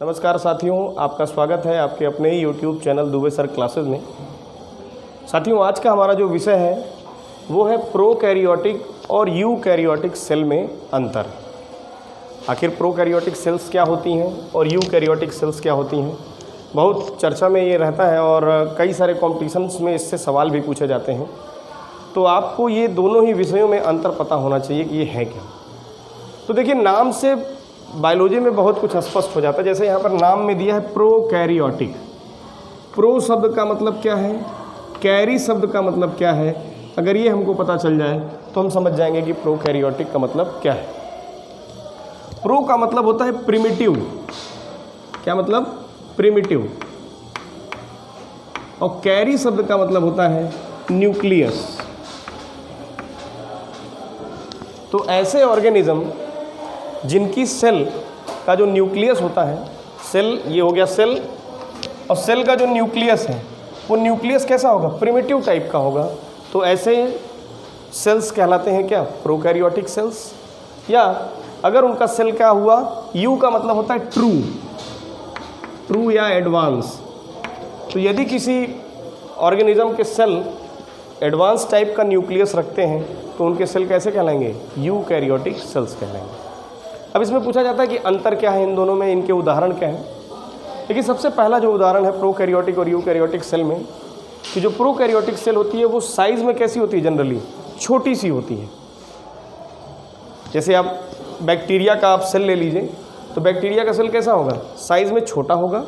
नमस्कार साथियों, आपका स्वागत है आपके अपने ही YouTube channel Dubey sir classes में। साथियों, आज का हमारा जो विषय है वो है प्रोकैरियोटिक और यूकैरियोटिक सेल में अंतर। आखिर प्रोकैरियोटिक सेल्स क्या होती हैं और यूकैरियोटिक सेल्स क्या होती हैं, बहुत चर्चा में ये रहता है और कई सारे कॉम्पिटिशन्स में इससे सवाल भी पूछे जाते हैं। तो आपको ये दोनों ही विषयों में अंतर पता होना चाहिए कि ये है क्या। तो देखिए, नाम से बायोलॉजी में बहुत कुछ स्पष्ट हो जाता है। जैसे यहाँ पर नाम में दिया है प्रोकैरियोटिक। प्रो शब्द का मतलब क्या है, कैरी शब्द का मतलब क्या है, अगर ये हमको पता चल जाए तो हम समझ जाएंगे कि प्रोकैरियोटिक का मतलब क्या है। प्रो का मतलब होता है प्रिमिटिव। क्या मतलब? प्रिमिटिव। और कैरी शब्द का मतलब होता है न्यूक्लियस। तो ऐसे ऑर्गेनिज्म जिनकी सेल का जो न्यूक्लियस होता है, सेल ये हो गया सेल, और सेल का जो न्यूक्लियस है वो न्यूक्लियस कैसा होगा? प्रिमिटिव टाइप का होगा। तो ऐसे सेल्स कहलाते हैं क्या? Prokaryotic cells. या अगर उनका सेल क्या हुआ, यू का मतलब होता है ट्रू, ट्रू या एडवांस। तो यदि किसी ऑर्गेनिज्म के सेल एडवांस टाइप का न्यूक्लियस रखते हैं तो उनके सेल कैसे कहलाएंगे? यूकैरियोटिक सेल्स कहलाएंगे। अब इसमें पूछा जाता है कि अंतर क्या है इन दोनों में, इनके उदाहरण क्या हैं। देखिए, सबसे पहला जो उदाहरण है प्रोकैरियोटिक और यूकैरियोटिक सेल में, कि जो प्रोकैरियोटिक सेल होती है वो साइज़ में कैसी होती है? जनरली छोटी सी होती है। जैसे आप बैक्टीरिया का आप सेल ले लीजिए, तो बैक्टीरिया का सेल कैसा होगा? साइज़ में छोटा होगा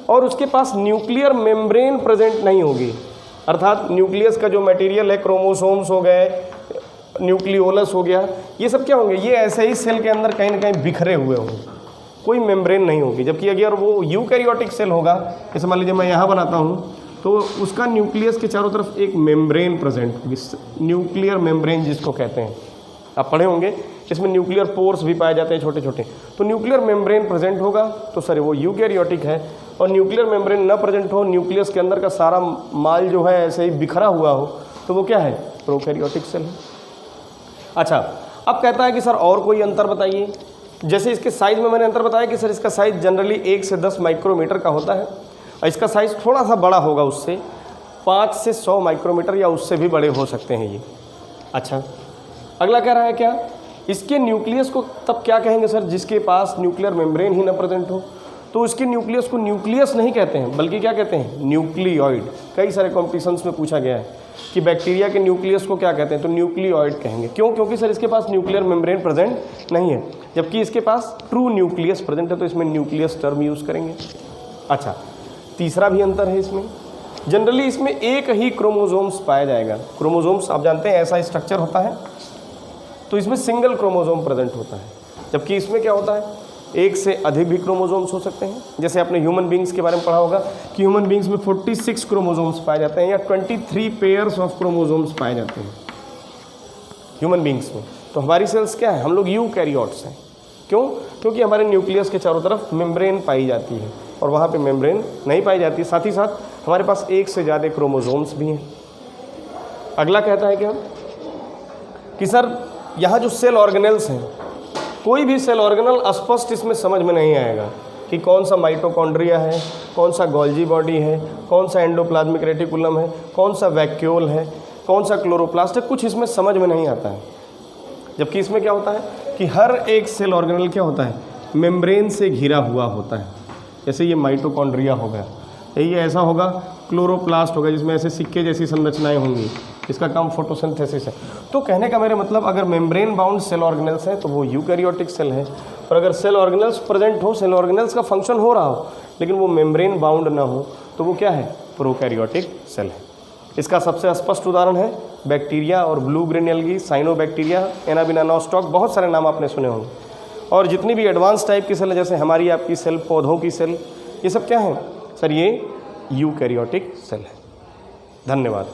और उसके पास न्यूक्लियर मेम्ब्रेन प्रेजेंट नहीं होगी। अर्थात न्यूक्लियस का जो मटेरियल है, क्रोमोसोम्स हो गए, न्यूक्लियोलस हो गया, ये सब क्या होंगे? ये ऐसे ही सेल के अंदर कहीं ना कहीं बिखरे हुए होंगे, कोई मेम्ब्रेन नहीं होगी। जबकि अगर वो यूकैरियोटिक सेल होगा, जैसे मान लीजिए मैं यहाँ बनाता हूँ, तो उसका न्यूक्लियस के चारों तरफ एक मेम्ब्रेन प्रेजेंट होगी, न्यूक्लियर मेम्ब्रेन जिसको कहते हैं। आप पढ़े होंगे, इसमें न्यूक्लियर पोर्स भी पाए जाते हैं छोटे छोटे। तो न्यूक्लियर मेम्ब्रेन प्रेजेंट होगा तो सर वो यूकैरियोटिक है। और न्यूक्लियर मेम्ब्रेन न प्रेजेंट हो, न्यूक्लियस के अंदर का सारा माल जो है ऐसे ही बिखरा हुआ हो, तो वो क्या है? प्रोकैरियोटिक सेल है। अच्छा, अब कहता है कि सर और कोई अंतर बताइए। जैसे इसके साइज़ में मैंने अंतर बताया कि सर इसका साइज़ जनरली 1 से 10 माइक्रोमीटर का होता है और इसका साइज़ थोड़ा सा बड़ा होगा, उससे 5 से 100 माइक्रोमीटर या उससे भी बड़े हो सकते हैं ये। अच्छा, अगला कह रहा है क्या? इसके न्यूक्लियस को तब क्या कहेंगे सर जिसके पास न्यूक्लियर मेम्ब्रेन ही न प्रेजेंट हो? तो उसके न्यूक्लियस को न्यूक्लियस नहीं कहते हैं, बल्कि क्या कहते हैं? न्यूक्लियोइड। कई सारे कॉम्पिटिशन्स में पूछा गया है कि बैक्टीरिया के न्यूक्लियस को क्या कहते हैं, तो न्यूक्लियोइड कहेंगे। क्यों? क्योंकि सर इसके पास न्यूक्लियर मेम्ब्रेन प्रेजेंट नहीं है, जबकि इसके पास ट्रू न्यूक्लियस प्रेजेंट है, तो इसमें न्यूक्लियस टर्म यूज़ करेंगे। अच्छा, तीसरा भी अंतर है इसमें। जनरली इसमें एक ही क्रोमोसोम्स पाया जाएगा। क्रोमोसोम्स आप जानते हैं ऐसा स्ट्रक्चर होता है, तो इसमें सिंगल क्रोमोसोम प्रेजेंट होता है। जबकि इसमें क्या होता है? एक से अधिक भी क्रोमोसोम्स हो सकते हैं। जैसे आपने ह्यूमन बींग्स के बारे में पढ़ा होगा कि ह्यूमन बींग्स में 46 क्रोमोसोम्स पाए जाते हैं या 23 पेयर्स ऑफ क्रोमोसोम्स पाए जाते हैं ह्यूमन बींग्स में। तो हमारी सेल्स क्या है? हम लोग यूकैरियोट्स हैं। क्यों? क्योंकि हमारे न्यूक्लियस के चारों तरफ मेम्ब्रेन पाई जाती है और वहाँ पे मेम्ब्रेन नहीं पाई जाती। साथ ही साथ हमारे पास एक से ज़्यादा क्रोमोसोम्स भी हैं। अगला कहता है क्या कि सर यहाँ जो सेल ऑर्गेनेल्स हैं, कोई भी सेल ऑर्गेनल स्पष्ट इसमें समझ में नहीं आएगा कि कौन सा माइटोकॉन्ड्रिया है, कौन सा गोल्जी बॉडी है, कौन सा एंडोप्लाज्मिक रेटिकुलम है, कौन सा वैक्यूल है, कौन सा क्लोरोप्लास्ट है, कुछ इसमें समझ में नहीं आता है। जबकि इसमें क्या होता है कि हर एक सेल ऑर्गेनल क्या होता है? मेम्ब्रेन से घिरा हुआ होता है। जैसे ये माइटोकॉन्ड्रिया हो गया, ये ऐसा होगा, क्लोरोप्लास्ट होगा जिसमें ऐसे सिक्के जैसी संरचनाएं होंगी, इसका काम फोटोसिंथेसिस है। तो कहने का मेरा मतलब, अगर मेम्ब्रेन बाउंड सेल ऑर्गेनल्स हैं तो वो यूकैरियोटिक सेल है, और अगर सेल ऑर्गेनल्स प्रेजेंट हो, सेल ऑर्गेनल्स का फंक्शन हो रहा हो, लेकिन वो मेम्ब्रेन बाउंड ना हो, तो वो क्या है? प्रोकैरियोटिक सेल है। इसका सबसे स्पष्ट उदाहरण है बैक्टीरिया और blue grain algae, cyanobacteria, Anabaena nostoc, बहुत सारे नाम आपने सुने होंगे। और जितनी भी एडवांस टाइप की सेल है, जैसे हमारी आपकी सेल, पौधों की सेल, ये सब क्या है सर? ये यूकैरियोटिक सेल है। धन्यवाद।